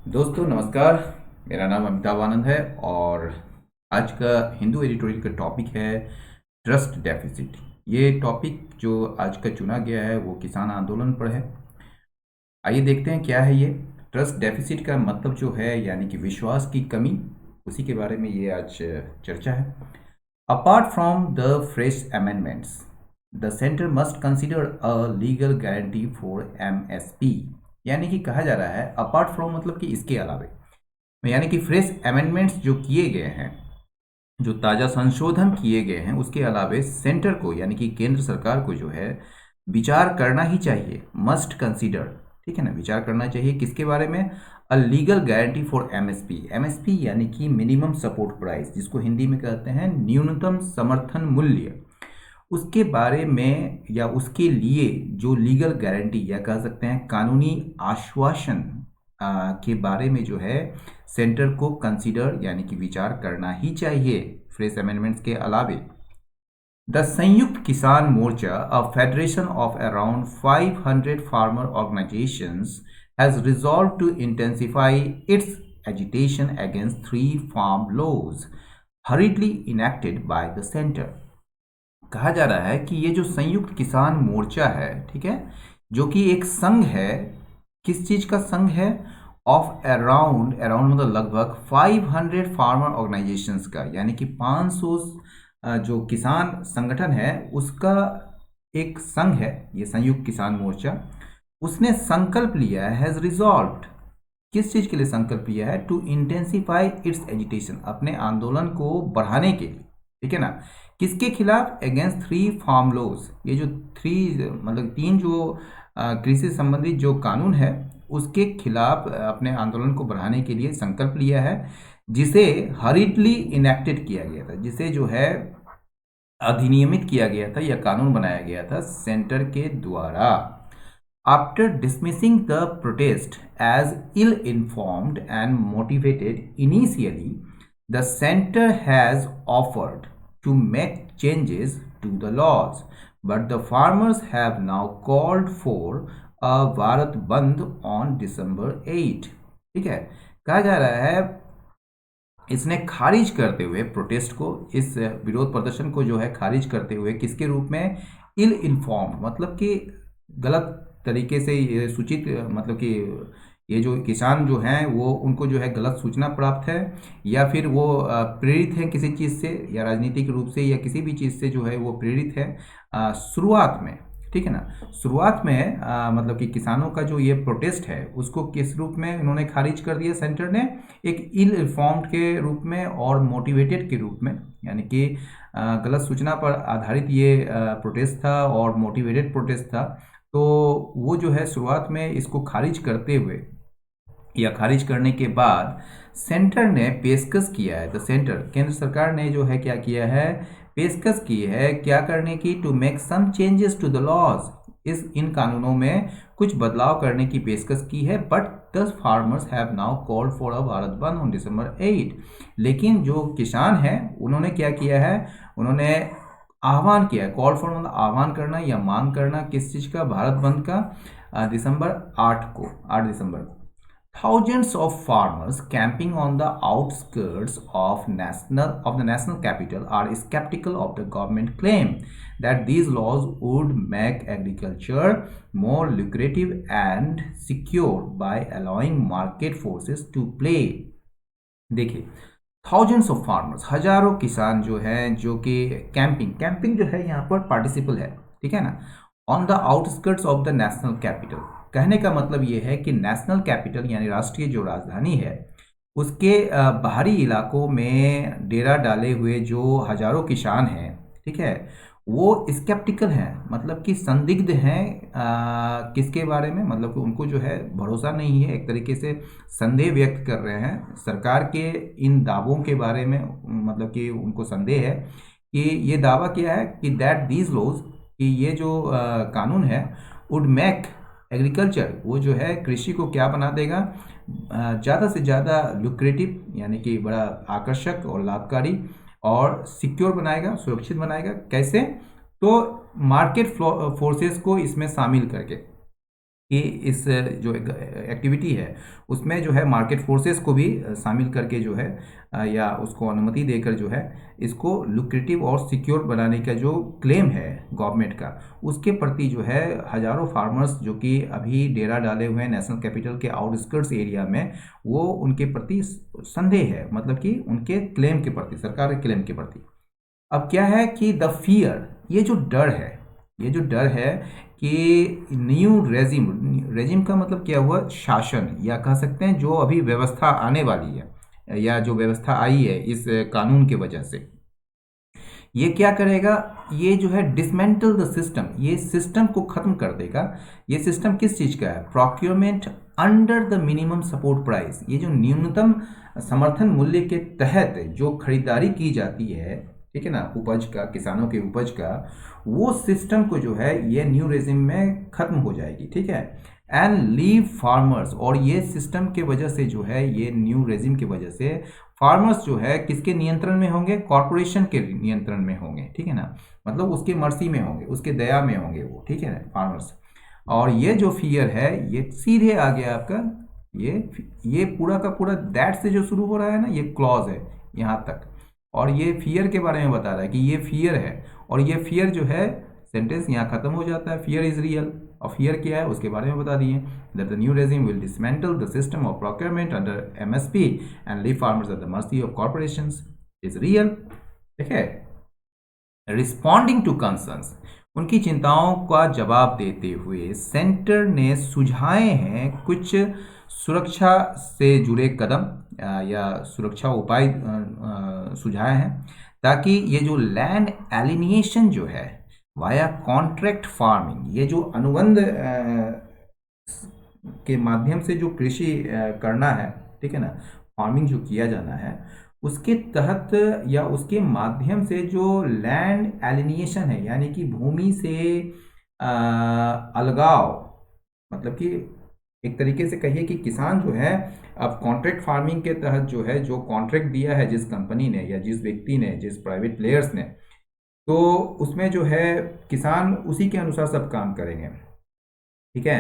दोस्तों नमस्कार। मेरा नाम अमिताभ आनंद है और आज का हिंदू एडिटोरियल का टॉपिक है ट्रस्ट डेफिसिट। ये टॉपिक जो आज का चुना गया है वो किसान आंदोलन पर है। आइए देखते हैं क्या है ये ट्रस्ट डेफिसिट का मतलब जो है, यानी कि विश्वास की कमी। उसी के बारे में ये आज चर्चा है। Apart from the fresh amendments, the centre must consider a legal guarantee for MSP. यानी कि कहा जा रहा है अपार्ट फ्रॉम मतलब कि इसके अलावे, यानी कि फ्रेश अमेंडमेंट्स जो किए गए हैं, जो ताज़ा संशोधन किए गए हैं, उसके अलावे सेंटर को यानी कि केंद्र सरकार को जो है विचार करना ही चाहिए। मस्ट कंसीडर, ठीक है ना, विचार करना चाहिए किसके बारे में? अ legal guarantee for MSP. MSP यानी कि मिनिमम सपोर्ट प्राइस, जिसको हिंदी में कहते हैं न्यूनतम समर्थन मूल्य, उसके बारे में या उसके लिए जो लीगल गारंटी या कह सकते हैं कानूनी आश्वासन के बारे में जो है सेंटर को कंसीडर यानी कि विचार करना ही चाहिए फ्रेश अमेंडमेंट्स के अलावे। The Samyukt Kisan Morcha, a federation of around 500 farmer organisations, has resolved to intensify its agitation against three farm laws hurriedly enacted by the center। कहा जा रहा है कि ये जो संयुक्त किसान मोर्चा है, ठीक है, जो कि एक संघ है। किस चीज का संघ है? ऑफ अराउंड, अराउंड मतलब लगभग 500 फार्मर ऑर्गेनाइजेशंस का, यानी कि 500 जो किसान संगठन है उसका एक संघ है ये संयुक्त किसान मोर्चा। उसने संकल्प लिया है, हैज रिजॉल्व्ड। किस चीज के लिए संकल्प लिया है? टू इंटेंसिफाई इट्स एजिटेशन, अपने आंदोलन को बढ़ाने के लिए, ठीक है ना। किसके खिलाफ? Against three farm laws. ये जो थ्री मतलब तीन जो कृषि संबंधित जो कानून है उसके खिलाफ अपने आंदोलन को बढ़ाने के लिए संकल्प लिया है, जिसे हरिडली इनेक्टेड किया गया था, जिसे जो है अधिनियमित किया गया था या कानून बनाया गया था सेंटर के द्वारा। After dismissing the protest as ill-informed and motivated initially, the center has offered to make changes to the laws, but the farmers have now called for a Bharat Bandh on December 8। ठीक है, कहा जा रहा है इसने खारिज करते हुए प्रोटेस्ट को, इस विरोध प्रदर्शन को जो है खारिज करते हुए, किसके रूप में? इल इन्फॉर्म्ड मतलब कि गलत तरीके से ये सूचित, मतलब कि ये जो किसान जो हैं वो उनको जो है गलत सूचना प्राप्त है, या फिर वो प्रेरित हैं किसी चीज़ से, या राजनीतिक रूप से या किसी भी चीज़ से जो है वो प्रेरित है शुरुआत में, ठीक है ना। शुरुआत में मतलब कि किसानों का जो ये प्रोटेस्ट है उसको किस रूप में उन्होंने खारिज कर दिया सेंटर ने? एक इल इन्फॉर्म्ड के रूप में और मोटिवेटेड के रूप में, यानी कि गलत सूचना पर आधारित ये प्रोटेस्ट था और मोटिवेटेड प्रोटेस्ट था। तो वो जो है शुरुआत में इसको खारिज करते हुए या खारिज करने के बाद सेंटर ने पेशकश किया है, द सेंटर केंद्र सरकार ने जो है क्या किया है? पेशकश की है क्या करने की? To make some changes to the laws, इन कानूनों में कुछ बदलाव करने की पेशकश की है। But the farmers have now called for a Bharat Bandh on December 8। लेकिन जो किसान हैं उन्होंने क्या किया है? उन्होंने आह्वान किया, कॉल फॉर मतलब आह्वान करना या मांग करना, किस चीज़ का? भारत बंद का, दिसंबर 8 को, 8 दिसंबर को। Thousands of farmers camping on the outskirts of the national capital are skeptical of the government claim that these laws would make agriculture more lucrative and secure by allowing market forces to play। देखिए, thousands of farmers, हजारों किसान जो हैं, जो कि camping, camping जो है यहाँ पर पार्टिसिपल है, ठीक है ना, on the outskirts of the national capital. कहने का मतलब ये है कि नेशनल कैपिटल यानी राष्ट्रीय जो राजधानी है उसके बाहरी इलाकों में डेरा डाले हुए जो हजारों किसान हैं, ठीक है, वो स्केप्टिकल हैं, मतलब कि संदिग्ध हैं किसके बारे में? मतलब कि उनको जो है भरोसा नहीं है, एक तरीके से संदेह व्यक्त कर रहे हैं सरकार के इन दावों के बारे में। मतलब कि उनको संदेह है कि ये दावा क्या है कि दैट दीज लॉज, कि ये जो कानून है वुड मेक एग्रीकल्चर, वो जो है कृषि को क्या बना देगा? ज़्यादा से ज़्यादा लुक्रेटिव, यानी कि बड़ा आकर्षक और लाभकारी, और सिक्योर बनाएगा, सुरक्षित बनाएगा। कैसे? तो मार्केट फोर्सेस को इसमें शामिल करके, कि इस जो एक्टिविटी है उसमें जो है मार्केट फोर्सेस को भी शामिल करके जो है या उसको अनुमति देकर जो है इसको लुक्रेटिव और सिक्योर बनाने का जो क्लेम है गवर्नमेंट का, उसके प्रति जो है हजारों फार्मर्स जो कि अभी डेरा डाले हुए हैं नेशनल कैपिटल के आउटस्कर्ट्स एरिया में, वो उनके प्रति संदेह है, मतलब कि उनके क्लेम के प्रति, सरकार के क्लेम के प्रति। अब क्या है कि द फियर, ये जो डर है, ये जो डर है कि न्यू रेजिम, रेजिम का मतलब क्या हुआ, शासन, या कह सकते हैं जो अभी व्यवस्था आने वाली है या जो व्यवस्था आई है इस कानून की वजह से, ये क्या करेगा, ये जो है डिसमेंटल द सिस्टम, ये सिस्टम को खत्म कर देगा। ये सिस्टम किस चीज का है, procurement under the minimum support price, ये जो न्यूनतम समर्थन मूल्य के तहत जो खरीदारी की जाती है, ठीक है ना, उपज का, किसानों के उपज का, वो सिस्टम को जो है ये न्यू रेजिम में खत्म हो जाएगी, ठीक है। एंड लीव फार्मर्स, और ये सिस्टम के वजह से जो है, ये न्यू रेजिम की वजह से फार्मर्स जो है किसके नियंत्रण में होंगे, कॉरपोरेशन के नियंत्रण में होंगे, ठीक है ना, मतलब उसके मर्जी में होंगे, उसके दया में होंगे वो, ठीक है ना, फार्मर्स। और ये जो फियर है ये सीधे आ गया आपका, ये पूरा का पूरा दैट से जो शुरू हो रहा है ना, ये क्लॉज है यहाँ तक, और ये फियर के बारे में बता रहा है कि ये फियर है, और ये फियर जो है, सेंटेंस यहाँ खत्म हो जाता है, फियर इज रियल। और फियर क्या है उसके बारे में बता दिए, that the new regime will dismantle the system of procurement under MSP and leave farmers at the mercy of corporations, is real. ठीक है, रिस्पॉन्डिंग टू कंसर्न्स, उनकी चिंताओं का जवाब देते हुए सेंटर ने सुझाए हैं कुछ सुरक्षा से जुड़े कदम या सुरक्षा उपाय सुझाए हैं, ताकि ये जो लैंड एलिनिएशन जो है वाया कॉन्ट्रैक्ट फार्मिंग, ये जो अनुबंध के माध्यम से जो कृषि करना है, ठीक है ना, फार्मिंग जो किया जाना है, उसके तहत या उसके माध्यम से जो लैंड एलिनिएशन है, यानी कि भूमि से अलगाव, मतलब कि एक तरीके से कहिए कि किसान जो है अब कॉन्ट्रैक्ट फार्मिंग के तहत जो है, जो कॉन्ट्रैक्ट दिया है जिस कंपनी ने या जिस व्यक्ति ने, जिस प्राइवेट प्लेयर्स ने, तो उसमें जो है किसान उसी के अनुसार सब काम करेंगे, ठीक है।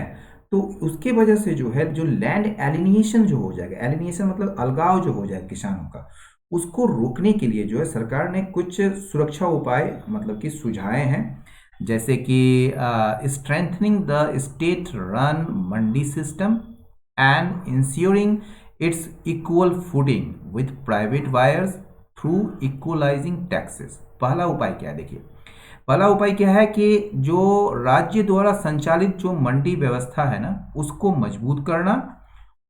तो उसके वजह से जो है, जो लैंड एलिनिएशन जो हो जाएगा, एलिनिएशन मतलब अलगाव जो हो जाएगा किसानों का, उसको रोकने के लिए जो है सरकार ने कुछ सुरक्षा उपाय मतलब कि सुझाए हैं, जैसे कि strengthening the state run Mandi system and ensuring it's equal footing with private buyers through equalising taxes. पहला उपाय क्या है, देखिए, पहला उपाय क्या है कि जो राज्य द्वारा संचालित जो मंडी व्यवस्था है ना, उसको मजबूत करना,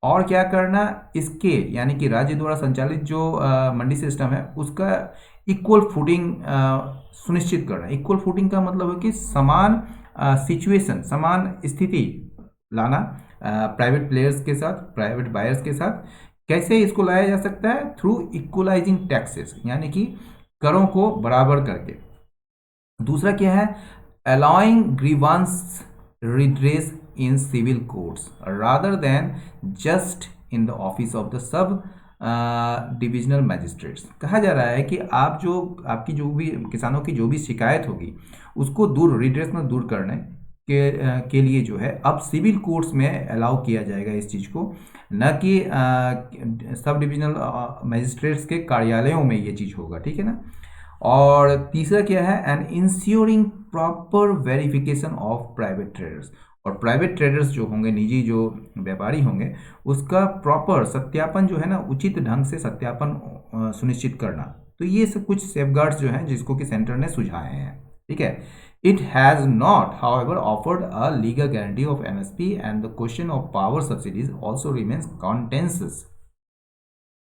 और क्या करना, इसके यानी कि राज्य द्वारा संचालित जो मंडी सिस्टम है उसका इक्वल फूटिंग सुनिश्चित करना। इक्वल फूटिंग का मतलब है कि समान सिचुएशन, समान स्थिति लाना प्राइवेट प्लेयर्स के साथ, प्राइवेट बायर्स के साथ। कैसे इसको लाया जा सकता है, थ्रू इक्वलाइजिंग टैक्सेस, यानी कि करों को बराबर करके। दूसरा क्या है, allowing grievance redress in civil courts rather than just in the office of the sub divisional magistrates. कहा जा रहा है कि आप जो, आपकी जो भी किसानों की जो भी शिकायत होगी उसको दूर, रिड्रेस में दूर करने के लिए जो है अब सिविल कोर्ट्स में अलाउ किया जाएगा इस चीज़ को, न कि सब डिविजनल मैजिस्ट्रेट्स के कार्यालयों में ये चीज़ होगा, ठीक है ना। और तीसरा क्या है, and ensuring proper verification of private traders, और प्राइवेट ट्रेडर्स जो होंगे, निजी जो व्यापारी होंगे, उसका प्रॉपर सत्यापन जो है ना, उचित ढंग से सत्यापन सुनिश्चित करना। तो ये सब कुछ सेफगार्ड्स जो हैं जिसको कि सेंटर ने सुझाए हैं, ठीक है। It has not however offered a legal guarantee of MSP and the question of power subsidies also remains contentious.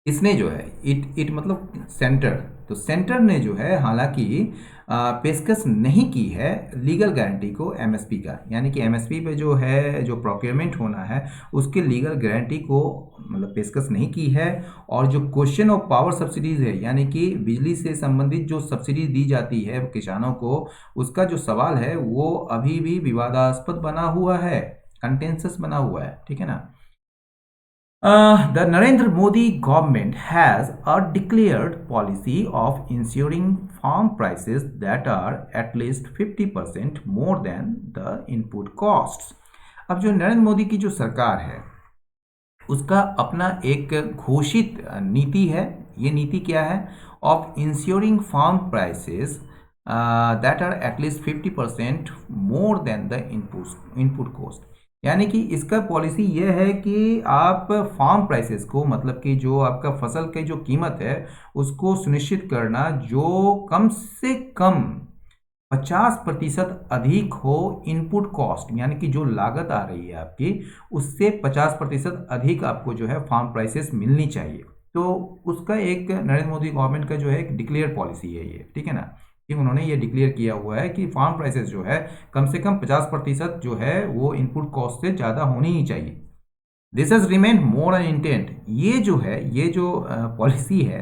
इसने जो है, इट मतलब सेंटर, तो सेंटर ने जो है हालांकि पेशकश नहीं की है लीगल गारंटी को एमएसपी का, यानी कि एमएसपी पे जो है, जो प्रोक्योरमेंट होना है उसके लीगल गारंटी को मतलब पेशकश नहीं की है। और जो क्वेश्चन ऑफ पावर सब्सिडीज है, यानी कि बिजली से संबंधित जो सब्सिडी दी जाती है किसानों को, उसका जो सवाल है वो अभी भी विवादास्पद बना हुआ है, कंटेंसस बना हुआ है, ठीक है ना। The Narendra Modi government has a declared policy of ensuring farm prices that are at least 50% more than the input costs. अब जो नरेंद्र मोदी की जो सरकार है उसका अपना एक घोषित नीति है। ये नीति क्या है? Of insuring farm prices that are at least 50% more than the input cost. यानी कि इसका पॉलिसी ये है कि आप फार्म प्राइसेस को, मतलब कि जो आपका फसल की जो कीमत है उसको सुनिश्चित करना जो कम से कम 50% अधिक हो इनपुट कॉस्ट, यानी कि जो लागत आ रही है आपकी उससे 50% अधिक आपको जो है फार्म प्राइसेस मिलनी चाहिए। तो उसका एक नरेंद्र मोदी गवर्नमेंट का जो है एक डिक्लेयर पॉलिसी है ये, ठीक है ना, कि उन्होंने ये डिक्लेयर किया हुआ है कि फार्म प्राइसेस जो है कम से कम 50% जो है वो इनपुट कॉस्ट से ज़्यादा होनी ही चाहिए। This has remain more an intent. ये जो है, ये जो पॉलिसी है,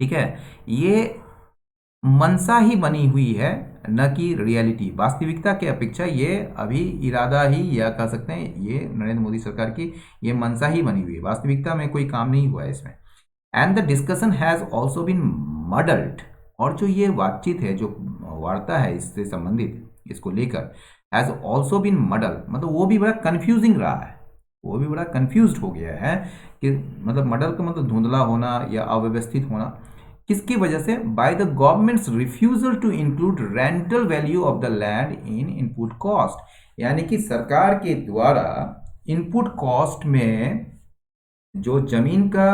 ठीक है, ये मनसा ही बनी हुई है, न कि रियलिटी। वास्तविकता के अपेक्षा ये अभी इरादा ही, या कह सकते हैं ये नरेंद्र मोदी सरकार की ये मनसा ही बनी हुई है, वास्तविकता में कोई काम नहीं हुआ है इसमें। And the discussion has also been muddled. और जो ये बातचीत है, जो वार्ता है इससे संबंधित, इसको लेकर, हैज ऑल्सो बीन मडल, मतलब वो भी बड़ा कंफ्यूजिंग रहा है, वो भी बड़ा कंफ्यूज हो गया है कि मतलब मडल का मतलब धुंधला होना या अव्यवस्थित होना। किसकी वजह से? By the government's refusal to include rental value of the land in input cost. यानी कि सरकार के द्वारा इनपुट कॉस्ट में जो जमीन का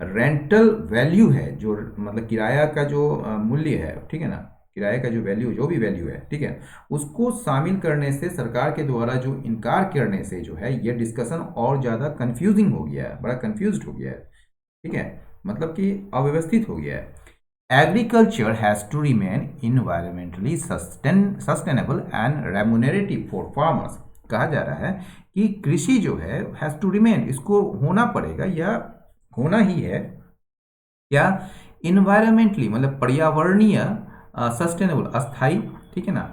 रेंटल वैल्यू है, जो मतलब किराया का जो मूल्य है, ठीक है ना, किराए का जो वैल्यू, जो भी वैल्यू है, ठीक है, उसको शामिल करने से सरकार के द्वारा जो इनकार करने से जो है ये डिस्कशन और ज़्यादा कंफ्यूजिंग हो गया है, बड़ा कंफ्यूज्ड हो गया है, ठीक है, मतलब कि अव्यवस्थित हो गया है। Agriculture has to remain environmentally sustainable and remunerative for farmers. कहा जा रहा है कि कृषि जो है हैज़ टू रिमेन, इसको होना पड़ेगा या होना ही है क्या? इन्वायरमेंटली मतलब पर्यावरणीय, सस्टेनेबल अस्थाई, ठीक है ना,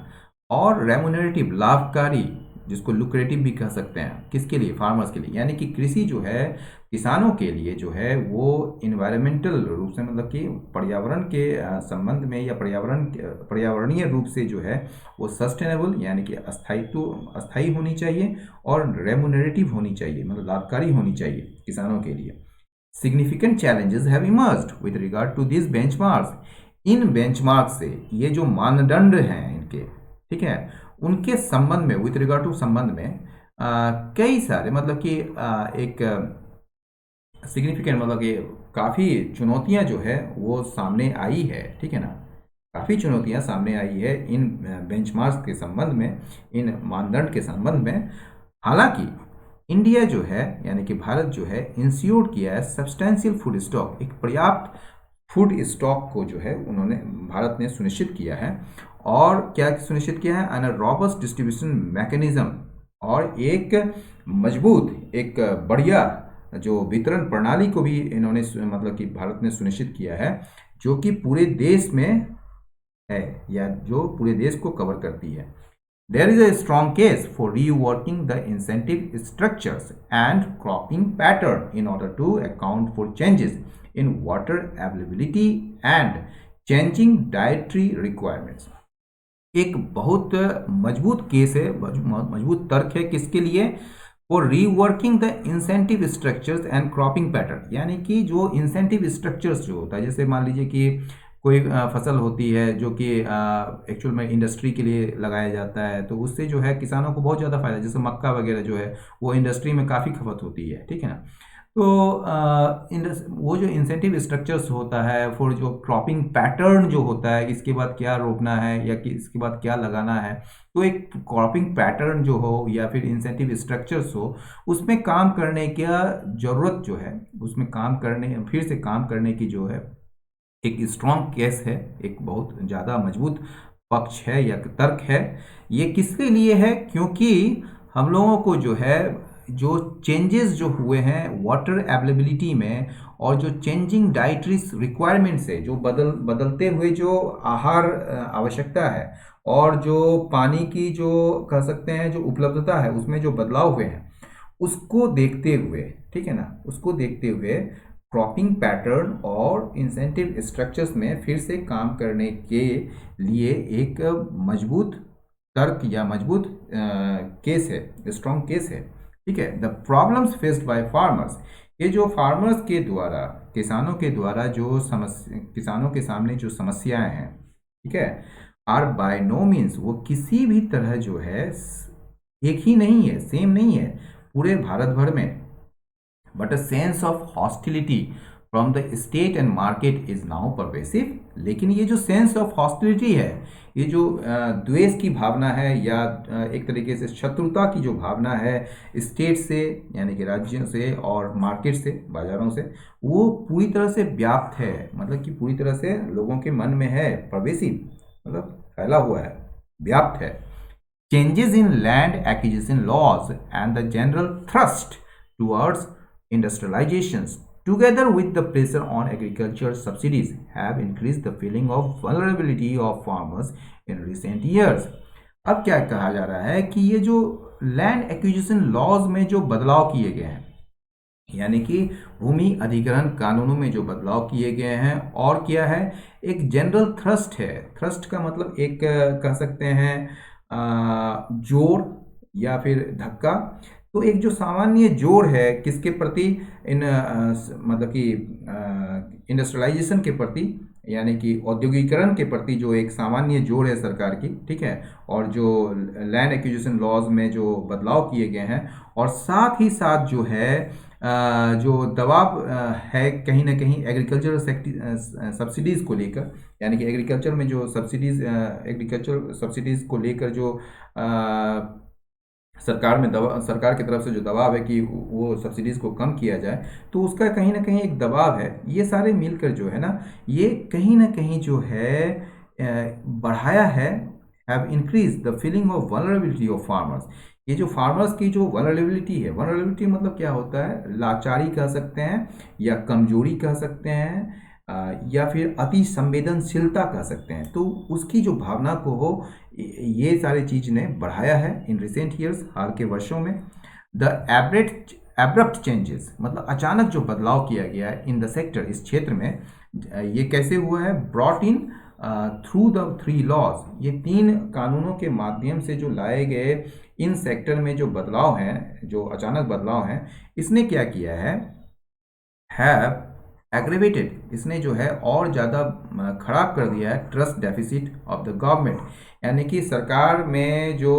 और रेमुनरेटिव लाभकारी, जिसको लुक्रेटिव भी कह सकते हैं, किसके लिए? फार्मर्स के लिए। यानी कि कृषि जो है किसानों के लिए जो है वो इन्वायरमेंटल रूप से, मतलब कि पर्यावरण के संबंध में या पर्यावरणीय रूप से जो है वो सस्टेनेबल यानी कि अस्थायी होनी चाहिए, और रेमुनरेटिव होनी चाहिए, मतलब लाभकारी होनी चाहिए किसानों के लिए। Significant challenges have emerged with regard to this benchmarks. इन बेंचमार्क से, ये जो मानदंड हैं इनके, ठीक है, उनके संबंध में, विद रिगार्ड टू संबंध में कई सारे, मतलब कि एक सिग्निफिकेंट मतलब कि काफ़ी चुनौतियां जो है वो सामने आई है, ठीक है ना, काफ़ी चुनौतियां सामने आई है इन बेंचमार्क्स के संबंध में, इन मानदंड के संबंध में। हालांकि इंडिया जो है, यानी कि भारत जो है, इंश्योर किया है सब्सटेंशियल फूड स्टॉक, एक पर्याप्त फूड स्टॉक को जो है उन्होंने, भारत ने सुनिश्चित किया है। और क्या सुनिश्चित किया है? एन रॉबस्ट डिस्ट्रीब्यूशन मैकेनिज्म, और एक मजबूत, एक बढ़िया जो वितरण प्रणाली को भी इन्होंने मतलब कि भारत ने सुनिश्चित किया है, जो कि पूरे देश में है, या जो पूरे देश को कवर करती है। There is a strong case for reworking the incentive structures and cropping pattern in order to account for changes in water availability and changing dietary requirements. एक बहुत मजबूत केस है, मजबूत तर्क है, किसके लिए? For reworking the incentive structures and cropping pattern. यानी कि जो इंसेंटिव स्ट्रक्चर्स जो होता है, जैसे मान लीजिए कि कोई फसल होती है जो कि एक्चुअल में इंडस्ट्री के लिए लगाया जाता है, तो उससे जो है किसानों को बहुत ज़्यादा फायदा, जैसे मक्का वगैरह जो है वो इंडस्ट्री में काफ़ी खपत होती है, ठीक है ना। तो वो जो इंसेंटिव स्ट्रक्चर्स होता है, फिर जो क्रॉपिंग पैटर्न जो होता है, इसके बाद क्या रोपना है या कि इसके बाद क्या लगाना है, तो एक क्रॉपिंग पैटर्न जो हो या फिर इंसेंटिव स्ट्रक्चर्स हो, उसमें काम करने का ज़रूरत जो है, उसमें काम करने, फिर से काम करने की जो है एक स्ट्रॉन्ग केस है, एक बहुत ज़्यादा मजबूत पक्ष है या तर्क है। ये किसके लिए है? क्योंकि हम लोगों को जो है, जो चेंजेस जो हुए हैं वाटर अवेलेबिलिटी में, और जो चेंजिंग डाइटरी रिक्वायरमेंट्स है, जो बदलते हुए जो आहार आवश्यकता है, और जो पानी की जो कह सकते हैं जो उपलब्धता है, उसमें जो बदलाव हुए हैं, उसको देखते हुए, ठीक है ना, उसको देखते हुए क्रॉपिंग पैटर्न और इंसेंटिव स्ट्रक्चर्स में फिर से काम करने के लिए एक मजबूत तर्क या मजबूत केस है, स्ट्रॉन्ग केस है। ठीक है। The problems faced by farmers, ये जो फार्मर्स के द्वारा, किसानों के द्वारा जो समस्या, किसानों के सामने जो समस्याएं हैं, ठीक है, आर बाय नो मीन्स, वो किसी भी तरह जो है एक ही नहीं है, सेम नहीं है पूरे भारत भर में, but a sense of hostility from the state and market is now pervasive. लेकिन ये जो सेंस ऑफ हॉस्टिलिटी है, ये जो द्वेष की भावना है, या एक तरीके से शत्रुता की जो भावना है स्टेट से, यानी कि राज्यों से, और मार्केट से, बाजारों से, वो पूरी तरह से व्याप्त है, मतलब कि पूरी तरह से लोगों के मन में है, परवेसिव मतलब फैला हुआ है, व्याप्त है। Changes in land acquisition laws and the general thrust towards industrializations, together with the pressure on agriculture subsidies, have increased the feeling of vulnerability of farmers in recent years. अब क्या कहा जा रहा है कि ये जो लैंड एक्विजिशन लॉज में जो बदलाव किए गए हैं, यानी कि भूमि अधिग्रहण कानूनों में जो बदलाव किए गए हैं, और क्या है, एक जनरल थ्रस्ट है। थ्रस्ट का मतलब एक कह सकते हैं जोर या फिर धक्का। तो एक जो सामान्य जोर है किसके प्रति, इन मतलब कि इंडस्ट्रियलाइजेशन के प्रति, यानी कि औद्योगिकरण के प्रति जो एक सामान्य जोर है सरकार की, ठीक है, और जो लैंड एक्विजिशन लॉज में जो बदलाव किए गए हैं, और साथ ही साथ जो है जो दबाव है कहीं ना कहीं एग्रीकल्चर सब्सिडीज़ को लेकर, यानी कि एग्रीकल्चर में जो सब्सिडीज़, एग्रीकल्चर सब्सिडीज़ को लेकर जो सरकार में सरकार की तरफ से जो दबाव है कि वो सब्सिडीज़ को कम किया जाए, तो उसका कहीं ना कहीं एक दबाव है। ये सारे मिलकर जो है ना, ये कहीं ना कहीं जो है बढ़ाया है, have increase the feeling of vulnerability of farmers. ये जो फार्मर्स की जो वनरेबिलिटी है, वनरेबिलिटी मतलब क्या होता है, लाचारी कह सकते हैं, या कमजोरी कह सकते हैं, या फिर अति संवेदनशीलता कह सकते हैं। तो उसकी जो भावना को हो, ये सारी चीज ने बढ़ाया है इन रिसेंट ईयर्स, हाल के वर्षों में। द एब्रप्ट चेंजेस मतलब अचानक जो बदलाव किया गया है इन द सेक्टर, इस क्षेत्र में, ये कैसे हुआ है, brought in through the 3 laws, ये 3 कानूनों के माध्यम से जो लाए गए इन सेक्टर में जो बदलाव हैं, जो अचानक बदलाव हैं, इसने क्या किया है, हैव एग्रेवेटेड, इसने जो है और ज़्यादा खराब कर दिया है trust deficit of the government, यानी कि सरकार में जो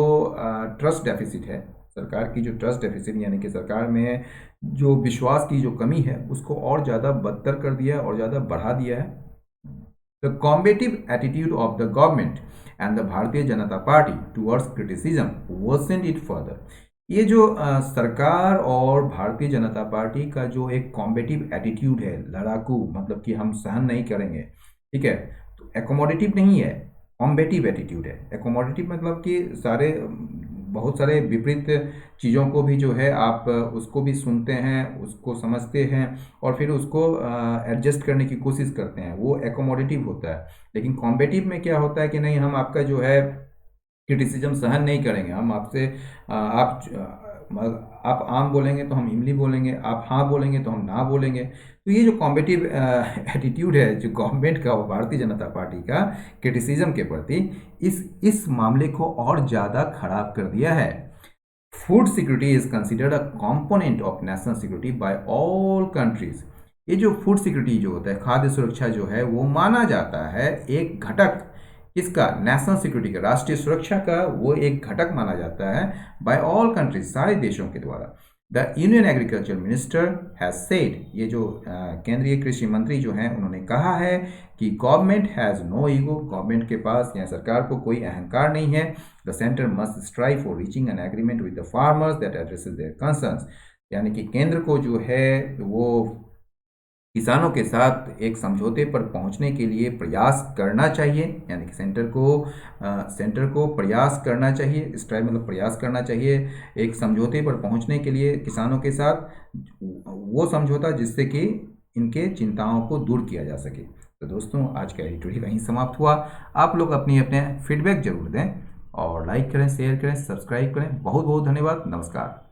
ट्रस्ट डेफिसिट है, सरकार की जो ट्रस्ट डेफिसिट, यानी कि सरकार में जो विश्वास की जो कमी है, उसको और ज़्यादा बदतर कर दिया है और ज़्यादा बढ़ा दिया है। The combative attitude of the government and the Bharatiya Janata Party towards criticism worsened it further. ये जो सरकार और भारतीय जनता पार्टी का जो एक कॉम्बेटिव एटीट्यूड है, लड़ाकू मतलब कि हम सहन नहीं करेंगे, ठीक है, तो एकोमोडेटिव नहीं है, कॉम्बेटिव एटीट्यूड है। एकोमोडेटिव मतलब कि बहुत सारे विपरीत चीज़ों को भी जो है आप उसको भी सुनते हैं, उसको समझते हैं, और फिर उसको एडजस्ट करने की कोशिश करते हैं, वो एकोमोडेटिव होता है। लेकिन कॉम्बेटिव में क्या होता है कि नहीं, हम आपका जो है क्रिटिसिज्म सहन नहीं करेंगे, हम आपसे आप आम बोलेंगे तो हम इमली बोलेंगे, आप हाँ बोलेंगे तो हम ना बोलेंगे। तो ये जो कॉम्बेटिव एटीट्यूड है जो गवर्नमेंट का, भारतीय जनता पार्टी का क्रिटिसिज्म के प्रति, इस मामले को और ज़्यादा खराब कर दिया है। Food security is considered a component of national security bye all countries. ये जो फूड सिक्योरिटी जो होता है, खाद्य सुरक्षा जो है, वो माना जाता है एक घटक, इसका नेशनल सिक्योरिटी का, राष्ट्रीय सुरक्षा का वो एक घटक माना जाता है बाय ऑल कंट्रीज, सारे देशों के द्वारा। The union agriculture minister has said, ये जो केंद्रीय कृषि मंत्री जो हैं, उन्होंने कहा है कि government has no ego, government के पास या सरकार को कोई अहंकार नहीं है। The centre must strive for reaching an agreement with the farmers that addresses their concerns, यानी कि केंद्र को जो है वो किसानों के साथ एक समझौते पर पहुंचने के लिए प्रयास करना चाहिए, यानी कि सेंटर को प्रयास करना चाहिए, स्ट्राइव मतलब प्रयास करना चाहिए एक समझौते पर पहुंचने के लिए किसानों के साथ, वो समझौता जिससे कि इनके चिंताओं को दूर किया जा सके। तो दोस्तों, आज का एडिटोरियल वहीं समाप्त हुआ। आप लोग अपने फीडबैक जरूर दें, और लाइक करें, शेयर करें, सब्सक्राइब करें। बहुत बहुत धन्यवाद। नमस्कार।